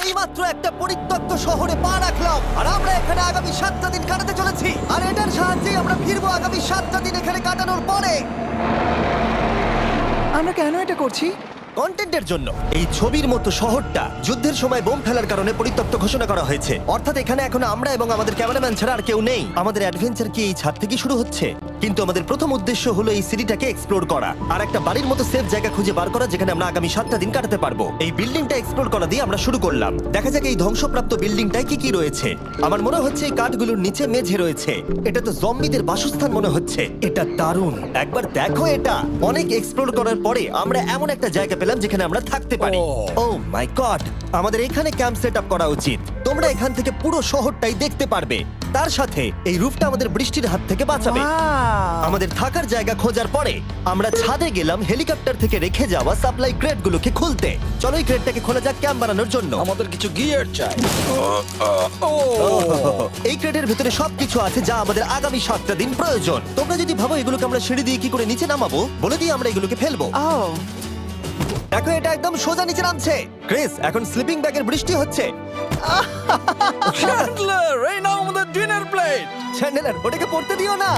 এইমাত্র একটা পরিত্যক্ত শহরে পা রাখলাম, আর আমরা এখানে আগামী 7টা দিন কাটাতে চলেছি। আর এটার সাহায্যেই আমরা ফিরবো আগামী 7টা দিন এখানে কাটানোর পরে। আমরা কেন এটা করছি? কন্টেন্টের জন্য। এই ছবির মতো শহরটা যুদ্ধের সময় বোম ফেলার কারণে পরিত্যক্ত ঘোষণা করা হয়েছে। অর্থাৎ এখানে এখন আমরা এবং আমাদের ক্যামেরাম্যান ছাড়া আর কেউ নেই। আমাদের অ্যাডভেঞ্চার কি এই ছাদ থেকে শুরু হচ্ছে? কিন্তু আমাদের প্রথম উদ্দেশ্য হলো এই সিটিটাকে এক্সপ্লোর করা আর একটা বাড়ির মতো সেফ জায়গা খুঁজে বার করা যেখানে আমরা আগামী 7টা দিন কাটাতে পারবো। এই বিল্ডিংটা এক্সপ্লোর করা দিয়ে আমরা শুরু করলাম। দেখা যাক এই ধ্বংসপ্রাপ্ত বিল্ডিংটায় কি কি রয়েছে। আমার মনে হচ্ছে এই কাঠগুলোর নিচে মেঝে রয়েছে। এটা তো জম্বিদের বাসস্থান মনে হচ্ছে। এটা দারুণ, একবার দেখো এটা। অনেক এক্সপ্লোর করার পরে আমরা এমন একটা জায়গা পেলাম যেখানে আমরা থাকতে পারি। ও মাই গড, আমাদের এখানে ক্যাম্প সেট আপ করা উচিত। তোমরা এখান থেকে পুরো শহরটাই দেখতে পারবে। তার সাথে এই রুফটা আমাদের বৃষ্টির হাত থেকে বাঁচাবে। Wow! আমাদের থাকার জায়গা খোঁজার পরে আমরা ছাদে গেলাম হেলিকপ্টার থেকে রেখে যাওয়া সাপ্লাই ক্রেটগুলোকে খুলতে। চলো এই ক্রেটটাকে খোলা যাক ক্যাম্প বানানোর জন্য। আমাদের কিছু গিয়ার চাই। এই ক্রেটের ভিতরে সবকিছু আছে যা আমাদের আগামী 7টা দিন প্রয়োজন। তোমরা যদি ভাবো এগুলোকে আমরা সিঁড়ি দিয়ে কি করে নিচে নামাবো, বলে দিয়ে আমরা এগুলোকে ফেলবো। Oh, দেখো এটা একদম সোজা নিচে নামছে। ক্রিস, এখন স্লিপিং ব্যাগের বৃষ্টি হচ্ছে। চ্যান্ডলার, এই নাও আমাদের ডিনার প্লেট। চ্যান্ডেলার, ওটাকে পড়তে দিও না।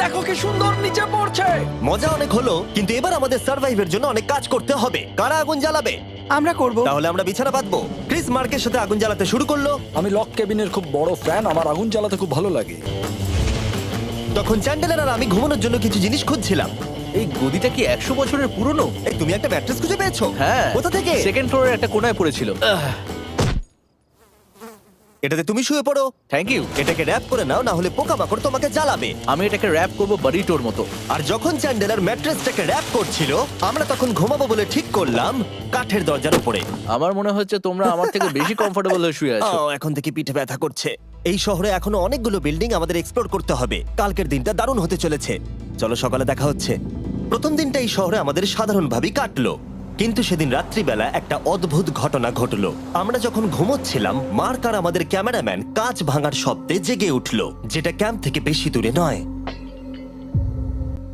দেখো কি সুন্দর নিচে পড়ছে। মজা অনেক হলো, কিন্তু এবার আমাদের সার্ভাইভের জন্য অনেক কাজ করতে হবে। কারা আগুন জ্বালাবে? আমরা করব। তাহলে আমরা বিছানা বাঁধবো। ক্রিস মার্কের সাথে আগুন জ্বালাতে শুরু করলো। আমি লক কেবিনের খুব বড় ফ্যান, আমার আগুন জ্বালাতে খুব ভালো লাগে। তখন চ্যান্ডেলার আর আমি ঘুমানোর জন্য কিছু জিনিস খুঁজছিলাম। এই গদিটা কি 100 বছরের পুরনো? এই তুমি একটা ম্যাট্রেস খুঁজে পেয়েছো? হ্যাঁ। কোথা থেকে? সেকেন্ড ফ্লোরের একটা কোণায় পড়েছিল। এটাতে তুমি শুয়ে পড়ো। Thank you. এটাকে র‍্যাপ করে নাও, না হলে পোকামাকড় তোমাকে জ্বালাবে। আমি এটাকে র‍্যাপ করব বারিটোর মতো। আর যখন চ্যান্ডেলার ম্যাট্রেসটাকে র‍্যাপ করছিল, আমরা তখন ঘুমাবো বলে ঠিক করলাম কাঠের দরজার উপরে। আমার মনে হচ্ছে তোমরা আমার থেকে বেশি কমফোর্টেবল হয়ে শুয়ে আছো। এখন থেকে পিঠে ব্যথা করছে। এই শহরে এখনো অনেকগুলো বিল্ডিং আমাদের এক্সপ্লোর করতে হবে। কালকের দিনটা দারুণ হতে চলেছে। চলো সকালে দেখা হচ্ছে। প্রথম দিনটা এই শহরে আমাদের সাধারণভাবেই কাটলো, কিন্তু সেদিন রাত্রিবেলা একটা অদ্ভুত ঘটনা ঘটলো। আমরা যখন ঘুমোচ্ছিলাম, মার্ক আর আমাদের ক্যামেরাম্যান কাঁচ ভাঙার শব্দে জেগে উঠলো, যেটা ক্যাম্প থেকে বেশি দূরে নয়।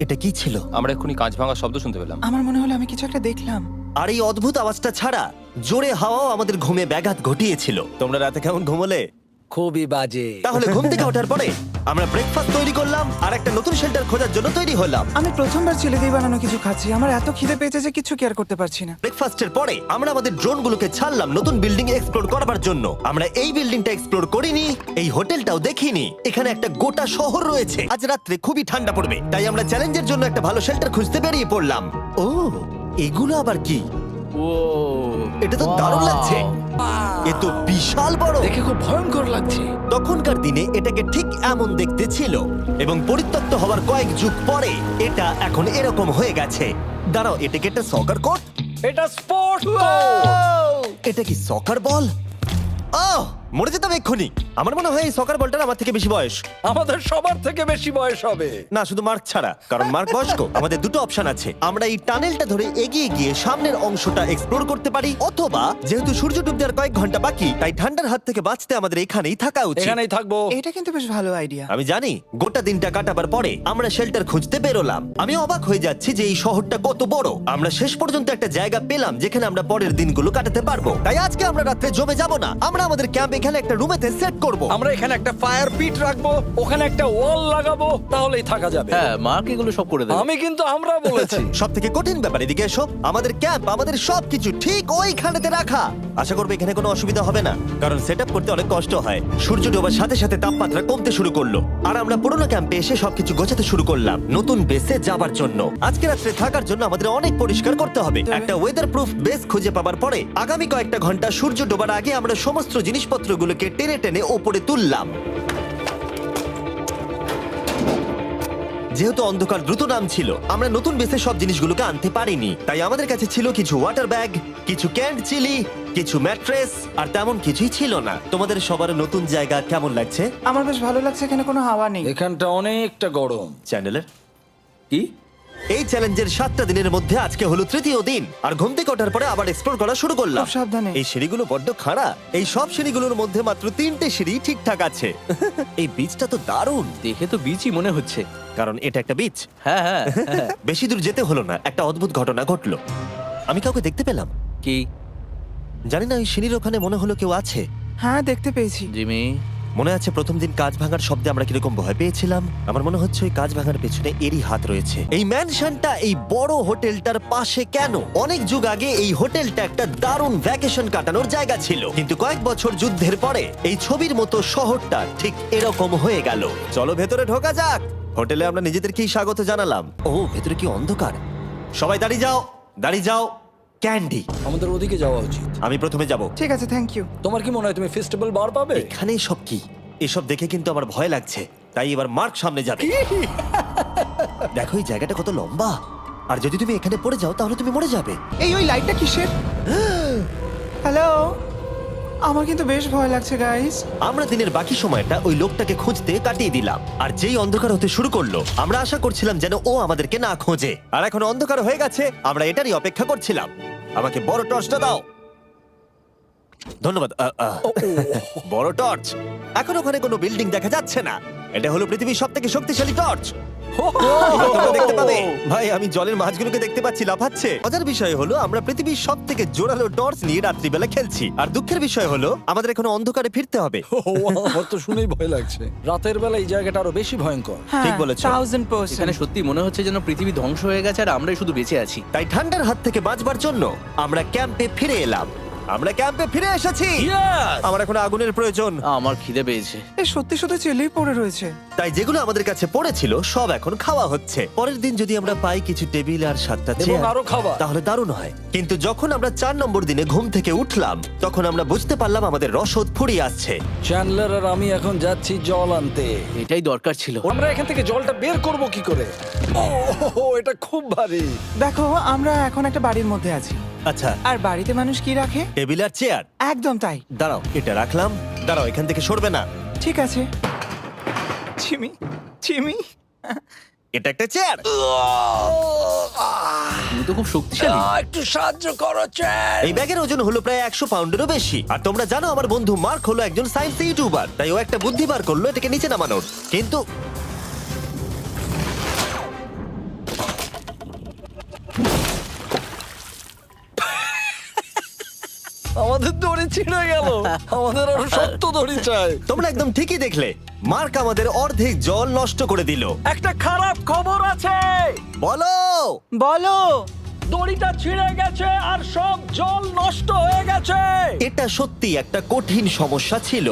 এটা কি ছিল? আমরা এক্ষুনি কাঁচ ভাঙার শব্দ শুনতে পেলাম। আমার মনে হলো আমি কিছু একটা দেখলাম। আর এই অদ্ভুত আওয়াজটা ছাড়া জোরে হাওয়াও আমাদের ঘুমে ব্যাঘাত ঘটিয়েছিল। তোমরা রাতে কেমন ঘুমোলে? খুবই বাজে। তাহলে ঘুম থেকে ওঠার পরে আমরা ব্রেকফাস্ট তৈরি করলাম আর একটা নতুন শেল্টার খোঁজার জন্য তৈরি হলাম। আমি প্রথমবার ছেলে দিয়ে বানানো কিছু খাচ্ছি। আমার এত খিদে পেয়েছে যে কিছু কেয়ার করতে পারছি না। ব্রেকফাস্টের পরে আমরা আমাদের ড্রোনগুলোকে ছাড়লাম নতুন বিল্ডিং এক্সপ্লোর করার জন্য। আমরা এই বিল্ডিংটা এক্সপ্লোর করিনি, এই হোটেলটাও দেখিনি। এখানে একটা গোটা শহর রয়েছে। আজ রাত্রে খুবই ঠান্ডা পড়বে, তাই আমরা চ্যালেঞ্জের জন্য একটা ভালো শেল্টার খুঁজতে বেরিয়ে পড়লাম। ও, এগুলো আবার কি? ও, এটা তো দারুণ লাগছে। এ তো বিশাল বড়। দেখে খুব ভয়ঙ্কর লাগছে। তখনকার দিনে এটাকে ঠিক এমন দেখতে ছিল, এবং পরিত্যক্ত হওয়ার কয়েক যুগ পরে এটা এখন এরকম হয়ে গেছে। দাঁড়াও, এটাকে একটা সকার কোর্ট? এটা স্পোর্ট। এটা কি সকার বল? আহ, মরে যেতাম এক্ষুনি। আমার মনে হয় এই সকার বলটার আমার থেকে বেশি বয়স। আমাদের সবার থেকে বেশি বয়স হবে। না, শুধু মার্ক ছাড়া, কারণ মার্ক বয়স্ক। আমাদের দুটো অপশন আছে। আমরা এই টানেলটা ধরে এগিয়ে গিয়ে সামনের অংশটা এক্সপ্লোর করতে পারি, অথবা যেহেতু সূর্য ডুবতে আর কয়েক ঘন্টা বাকি, তাই ঠান্ডার হাত থেকে বাঁচতে আমাদের এখানেই থাকা উচিত। এখানেই থাকবো। এটা কিন্তু বেশ ভালো আইডিয়া। আমি জানি। গোটা দিনটা কাটাবার পরে আমরা শেল্টার খুঁজতে বেরোলাম। আমি অবাক হয়ে যাচ্ছি যে এই শহরটা কত বড়। আমরা শেষ পর্যন্ত একটা জায়গা পেলাম যেখানে আমরা পরের দিনগুলো কাটাতে পারবো। তাই আজকে আমরা রাত্রে জমে যাব না। আমরা আমাদের ক্যাম্প এখানে একটা রুমেতে সেট করব। আমরা এখানে একটা ফায়ার পিট রাখবো, ওখানে একটা ওয়াল লাগাবো, তাহলেই থাকা যাবে। হ্যাঁ, মার্ক এগুলো সব করে দেবে। আমি কিন্তু আমরা বলেছি। সব থেকে কঠিন ব্যাপার, এদিকে এসো। আমাদের ক্যাম্প, আমাদের সবকিছু ঠিক ওইখানেতে রাখা। আশা করবো এখানে কোনো অসুবিধা হবে না, কারণ সেট করতে অনেক কষ্ট হয়। সূর্য ডোবার সাথে সাথে তাপমাত্রা কমতে শুরু করলো, আর আমরা পুরোনো ক্যাম্পে এসে সবকিছু গোছাতে শুরু করলাম নতুন বেসে যাবার জন্য। আজকে রাত্রে থাকার জন্য আমাদের অনেক পরিষ্কার করতে হবে। একটা ওয়েদার প্রুফ বেস খুঁজে পাবার পরে আগামী কয়েকটা ঘন্টা সূর্য ডোবার আগে আমরা সমস্ত জিনিসপত্রগুলোকে টেনে টেনে ওপরে তুললাম। যেহেতু অন্ধকার দ্রুত নামছিল, আমরা নতুন বেসে সব জিনিসগুলোকে আনতে পারিনি, তাই আমাদের কাছে ছিল কিছু ওয়াটার ব্যাগ, কিছু ক্যান্ড চিলি, কিছু ম্যাট্রেস, আর তেমন কিছুই ছিল না। তোমাদের সবার নতুন জায়গা কেমন লাগছে? আমার বেশ ভালো লাগছে, এখানে কোনো হাওয়া নেই। এখানটা অনেকটা গরম। চ্যানেলের কি? এই চ্যালেঞ্জের 7টা দিনের মধ্যে আজকে হলো তৃতীয় দিন, আর ঘুম থেকে ওঠার পরে আবার এক্সপ্লোর করা শুরু করলাম। খুব সাবধানে। এই সিঁড়িগুলো বড্ড খাড়া। এই সব সিঁড়িগুলোর মধ্যে মাত্র 3টে সিঁড়ি ঠিকঠাক আছে। এই বীজটা তো দারুণ, দেখে তো বিচই মনে হচ্ছে। কারণ এটা একটা বীজ। হ্যাঁ হ্যাঁ হ্যাঁ। বেশি দূর যেতে হলো না, একটা অদ্ভুত ঘটনা ঘটলো। আমি কাউকে দেখতে পেলাম। কি জানি না, ওই সিঁড়ির ওখানে মনে হলো কেউ আছে। হ্যাঁ, দেখতে পেয়েছি। জিমি? মনে আছে প্রথম দিন কাঁচ ভাঙার শব্দে আমরা কিরকম ভয় পেয়েছিলাম? আমার মনে হচ্ছে ওই কাঁচ ভাঙার পেছনে এরই হাত রয়েছে। এই ম্যানশনটা এই বড় হোটেলটার পাশে কেন? অনেক যুগ আগে এই হোটেলটা একটা দারুণ ভ্যাকেশন কাটানোর জায়গা ছিল, কিন্তু কয়েক বছর যুদ্ধের পরে এই ছবির মতো শহরটা ঠিক এরকম হয়ে গেল। চলো ভেতরে ঢোকা যাক। হোটেলে আমরা নিজেদেরকেই স্বাগত জানালাম। ও, ভেতরে কি অন্ধকার! সবাই দাঁড়িয়ে যাও, দাঁড়িয়ে যাও। ক্যান্ডি, আমাদের ওদিকে যাওয়া উচিত। আমি প্রথমে যাব। ঠিক আছে, থ্যাংক ইউ। তোমার কি মনে হয় তুমি ফেস্টিভ্যাল বার পাবে? এখানে সব কি? এসব দেখে কিন্তু আমার ভয় লাগছে, তাই এবার মার্ক সামনে যাবে। দেখো এই জায়গাটা কত লম্বা, আর যদি তুমি এখানে পড়ে যাও তাহলে তুমি মরে যাবে। এই ওই লাইটটা কিসের? হ্যালো, আমার কিন্তু বেশ ভয় লাগছে গাইস। আমরা দিনের বাকি সময়টা ওই লোকটাকে খুঁজতে কাটিয়ে দিলাম, আর যেই অন্ধকার হতে শুরু করলো আমরা আশা করছিলাম যেন ও আমাদেরকে না খোঁজে। আর এখন অন্ধকার হয়ে গেছে, আমরা এটারই অপেক্ষা করছিলাম। আমাকে বড় টর্চটা দাও। ধন্যবাদ। বড় টর্চ। এখন ওখানে কোনো বিল্ডিং দেখা যাচ্ছে না। এটা হলো পৃথিবীর সবথেকে শক্তিশালী টর্চ। এবার তোমরা দেখতে পাবে। ভাই, আমি জলের মাছগুলোকে দেখতে পাচ্ছি লাফাচ্ছে। মজার বিষয় হলো আমরা পৃথিবীর সবথেকে জোরালো টর্চ নিয়ে রাত্রিবেলা খেলছি, আর দুঃখের বিষয় হলো আমাদের এখন অন্ধকারে ফিরতে হবে। আমার তো শুনেই ভয় লাগছে। রাতের বেলা এই জায়গাটা আরো বেশি ভয়ঙ্কর। হ্যাঁ, ঠিক বলেছো। 1000%। এখানে সত্যি মনে হচ্ছে যেন পৃথিবী ধ্বংস হয়ে গেছে আর আমরাই শুধু বেঁচে আছি। তাই ঠান্ডার হাত থেকে বাঁচবার জন্য আমরা ক্যাম্পে ফিরে এলাম। আমরা ক্যাম্পে ফিরে এসেছি। আমার এখন আগুনের প্রয়োজন। আমার খিদে পেয়েছে। এ সত্যি সত্যি চেলেই পড়ে রয়েছে। তাই যেগুলো আমাদের কাছে পড়েছিল সব এখন খাওয়া হচ্ছে। পরের দিন যদি আমরা পাই কিছু টেবিল আর 7টা এবং চেয়ার, আরো খাবার। তাহলে দারুণ হয়। কিন্তু যখন আমরা 4 নম্বর দিনে ঘুম থেকে উঠলাম তখন আমরা বুঝতে পারলাম আমাদের রসদ ফুরিয়ে আসছে। চ্যান্ডলার আর আমি এখন যাচ্ছি জল আনতে। এটাই দরকার ছিল। আমরা এখান থেকে জলটা বের করব কি করে? ও, এটা খুব ভারী। দেখো, আমরা এখন একটা বাড়ির মধ্যে আছি, আচ্ছা, আর বাড়িতে মানুষ কি রাখে? টেবিল আর চেয়ার। একদম তাই। দাঁড়াও, এটা রাখলাম। দাঁড়াও, এখান থেকে সরবে না। ঠিক আছে। চিমি, চিমি। এটা একটা চেয়ার। তুমি তো খুব শক্তিশালী। একটু সাহায্য করো চ্যান। এই ব্যাগের ওজন হলো প্রায় 100 পাউন্ডেরও বেশি। আর তোমরা জানো আমার বন্ধু মার্ক হলো একজন সায়েন্স ইউটিউবার, তাই ও একটা বুদ্ধি বার করলো এটাকে নিচে নামানোর। কিন্তু আমাদের দড়ি ছিঁড়ে গেল। আমাদের আরো শক্ত দড়ি চাই। তোমরা একদম ঠিকই দেখলে, মার্ক আমাদের অর্ধেক জল নষ্ট করে দিল। একটা খারাপ খবর আছে। বলো। বলো। দড়িটা ছিঁড়ে গেছে আর সব জল নষ্ট হয়ে গেছে। এটা সত্যি একটা কঠিন সমস্যা ছিল।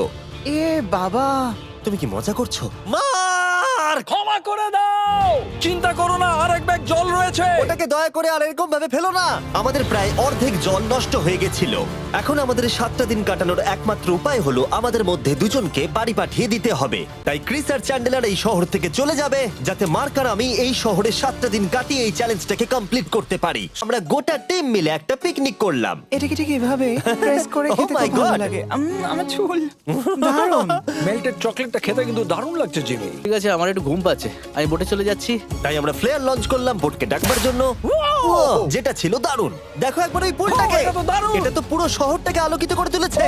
এ বাবা। তুমি কি মজা করছো? মার্ক, ক্ষমা করে দাও। চিন্তা করো না, আরেক ব্যাগ জল রয়েছে। ওটাকে দয়া করে আর এরকম ভাবে ফেলো না। আমাদের প্রায় অর্ধেক জল নষ্ট হয়ে গেছিল। এখন আমাদের 7টা দিন কাটানোর একমাত্র উপায় হলো আমাদের মধ্যে দুজনকে বাড়ি পাঠিয়ে দিতে হবে। তাই ক্রিস আর চ্যান্ডেলার এই শহর থেকে চলে যাবে, যাতে মার্ক আর আমি এই শহরে 7টা দিন কাটিয়ে এই চ্যালেঞ্জটাকে কমপ্লিট করতে পারি। আমরা গোটা টিম মিলে একটা পিকনিক করলাম। এটাকে ঠিক এভাবে প্রেস করে Oh খেতে my খুব ভালো God! লাগে। আমার চুল দারুণ। মেল্টেড চকলেটটা খেতে কিন্তু দারুণ লাগছে জিমি। ঠিক আছে, আমার একটু ঘুম পাচ্ছে, আমি বোটে চলে যাচ্ছি। তাই আমরা ফ্লেয়ার লঞ্চ করলাম বোটকে ডাকবার জন্য, যেটা ছিল দারুণ। দেখো একবার ওই পুলটাকে। এটা তো দারুণ। এটা তো পুরো শহরটাকে আলোকিত করে তুলেছে।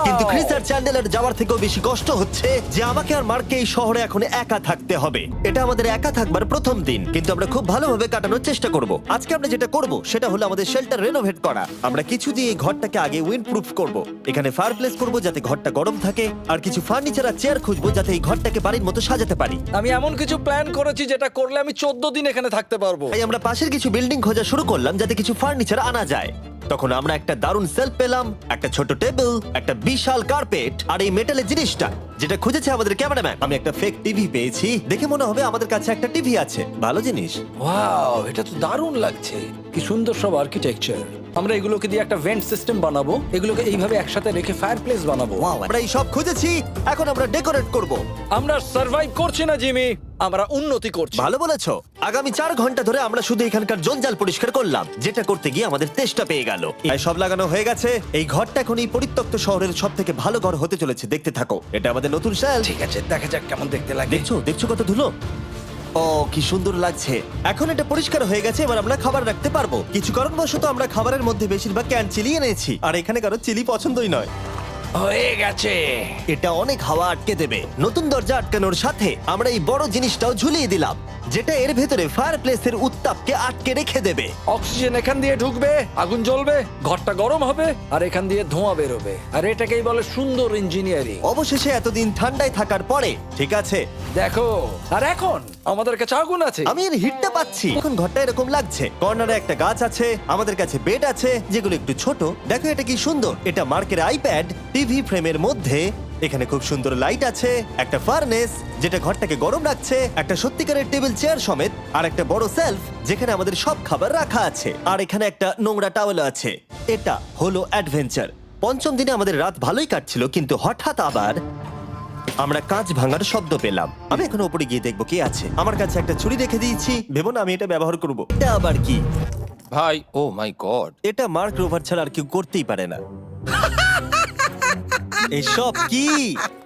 কিন্তু ক্রিস আর চ্যান্ডেলার যাওয়ার থেকেও বেশি কষ্ট হচ্ছে যে আমাকে আর মার্ককে এই শহরে এখন একা থাকতে হবে। এটা আমাদের একা থাকবার প্রথম দিন, কিন্তু আমরা খুব ভালোভাবে কাটানোর চেষ্টা করব। আজকে আমরা যেটা করব সেটা হলো আমাদের শেল্টার রেনোভেট করা। আমরা কিছু দিয়ে এই ঘরটাকে আগে উইন্ড প্রুফ করব। এখানে ফায়ারপ্লেস করব যাতে ঘরটা গরম থাকে, আর কিছু ফার্নিচার আর চেয়ার খুঁজবো যাতে এই ঘরটাকে বাড়ির মতো সাজাতে পারি। আমি এমন কিছু প্ল্যান করেছি যেটা করলে আমি 14 দিন এখানে থাকতে পারবো। তাই আমরা পাশের কিছু বিল্ডিং খোঁজা শুরু করলাম যাতে কিছু ফার্নিচার আনা যায়। তখন আমরা একটা দারুণ সেলফ পেলাম, একটা ছোট টেবিল, একটা বিশাল কার্পেট, আর এই মেটালের জিনিসটা যেটা খুঁজেছে আমাদের ক্যামেরাম্যান। আমি একটা ফেক টিভি পেয়েছি, দেখে মনে হবে আমাদের কাছে একটা টিভি আছে। ভালো জিনিস। ওয়াও, এটা তো দারুণ লাগছে। কি সুন্দর সব আর্কিটেকচার। আমরা এগুলোকে দিয়ে একটা ভেন্ট সিস্টেম বানাবো, এগুলোকে এইভাবে একসাথে রেখে ফায়ারপ্লেস বানাবো। ওয়াও, আমরা এই সব খুঁজেছি, এখন আমরা ডেকোরেট করব। আমরা সার্ভাইভ করছি না জিমি, আমরা উন্নতি করছি। ভালো বলেছো। আগামী 4 ঘন্টা ধরে আমরা শুধু এখানকার জঞ্জাল পরিষ্কার করলাম, যেটা করতে গিয়ে আমাদের তেষ্টা পেয়ে গেল। তাই সব লাগানো হয়ে গেছে। এই ঘরটা এখন এই পরিত্যক্ত শহরের সব থেকে ভালো ঘর হতে চলেছে। দেখতে থাকো, এটা আমাদের নতুন স্টাইল। ঠিক আছে, দেখা যাক কেমন দেখতে লাগে। দেখছো দেখছো কত ধুলো। ও কি সুন্দর লাগছে। এখন এটা পরিষ্কার হয়ে গেছে, এবার আমরা খাবার রাখতে পারবো। কিছু কারণবশত আমরা খাবারের মধ্যে বেশিরভাগ ক্যান চিলি এনেছি, আর এখানে কারো চিলি পছন্দই নয়। হয়ে গেছে। এটা অনেক হাওয়া আটকে দেবে। নতুন দরজা আটকানোর সাথে আমরা এই বড় জিনিসটাও ঝুলিয়ে দিলাম, যেটা এর ভেতরে ফায়ার প্লেসের উত্তাপকে আটকে রেখে দেবে। অক্সিজেন এখান দিয়ে ঢুকবে, আগুন জ্বলবে, ঘরটা গরম হবে, আর এখান দিয়ে ধোঁয়া বেরোবে। আর এটাকেই বলে সুন্দর ইঞ্জিনিয়ারিং। অবশেষে এতদিন ঠান্ডায় থাকার পরে ঠিক আছে, দেখো, আর এখন আমাদের কাছে আগুন আছে। আমি এর হিটটা পাচ্ছি। এখন ঘরটা এরকম লাগছে, কর্নারে একটা গাছ আছে, আমাদের কাছে বেড আছে যেগুলো একটু ছোট। দেখো এটা কি সুন্দর, এটা মার্কের আইপ্যাড টিভি ফ্রেমের মধ্যে। এখানে খুব সুন্দর লাইট আছে, একটা ফার্নেস যেটা ঘরটাকে গরম রাখছে, একটা সত্যিকারের টেবিল চেয়ার সমেত, আর একটা বড় সেলফ যেখানে আমাদের সব খাবার রাখা আছে, আর এখানে একটা নোংরা টাওয়েল আছে। এটা হলো অ্যাডভেঞ্চার। পঞ্চম দিনে আমাদের রাত ভালোই কাটছিল, কিন্তু হঠাৎ আবার আমরা কাঁচ ভাঙার শব্দ পেলাম। আমি এখন উপরে গিয়ে দেখবো কি আছে। আমার কাছে একটা ছুরি রেখে দিয়েছি, ভেবো না আমি এটা ব্যবহার করব। এটা আবার কি? ভাই ও মাই গড, এটা মার্ক রোভার ছাড়া আর কেউ করতেই পারে না। এসব কি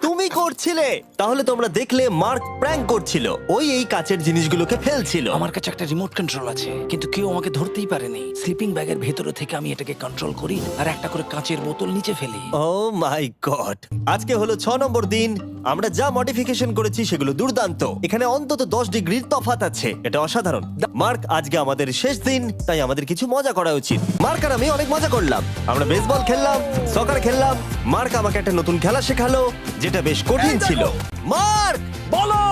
তুমি করছিলে? তাহলে তোমরা দেখলে মার্ক প্র্যাঙ্ক করছিল। ওই এই কাচের জিনিসগুলোকে ফেলছিল। আমার কাছে একটা রিমোট কন্ট্রোল আছে, কিন্তু কেউ আমাকে ধরতেই পারেনি। স্লিপিং ব্যাগের ভেতরে থেকে আমি এটাকে কন্ট্রোল করি আর একটা করে কাঁচের বোতল নিচে ফেলি। ও মাই গড! আজকে হলো 6 নম্বর দিন। আমরা যা মডিফিকেশন করেছি সেগুলো দুর্দান্ত। এখানে অন্তত 10 ডিগ্রির তফাৎ আছে, এটা অসাধারণ। মার্ক, আজকে আমাদের শেষ দিন, তাই আমাদের কিছু মজা করা উচিত। মার্ক আর আমি অনেক মজা করলাম। আমরা বেসবল খেললাম, সকার খেললাম। মার্ক আমাকে একটা নতুন খেলা শেখালো, যেটা বেশ কঠিন ছিল। মার্ক, বলো,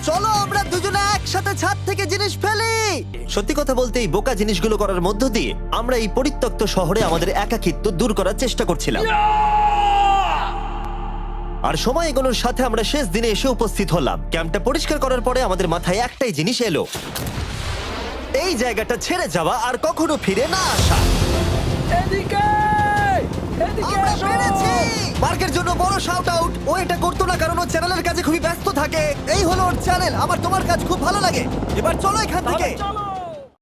চলো আমরা দুজনে একসাথে ছাদ থেকে জিনিস ফেলি। সত্যি কথা বলতে এই বোকা জিনিসগুলো করার মধ্য দিয়ে আমরা এই পরিত্যক্ত শহরে আমাদের একাকিত্ব দূর করার চেষ্টা করছিলাম। আর সময় এগোনোর সাথে আমরা শেষ দিনে এসে উপস্থিত হলাম। ক্যাম্পটা পরিষ্কার করার পরে আমাদের মাথায় একটাই জিনিস এলো, এই জায়গাটা ছেড়ে যাওয়া আর কখনো ফিরে না আসা। এদিকে, এদিকে আমরা এসো। পেরেছি! মার্কের জন্য বড় শাউট আউট। ও এটা করতো না কারণ ও চ্যানেলের কাজে খুবই ব্যস্ত থাকে। এই হলো ওর চ্যানেল। আমার তোমার কাজ খুব ভালো লাগে। এবার চলো এখান থেকে। চলো।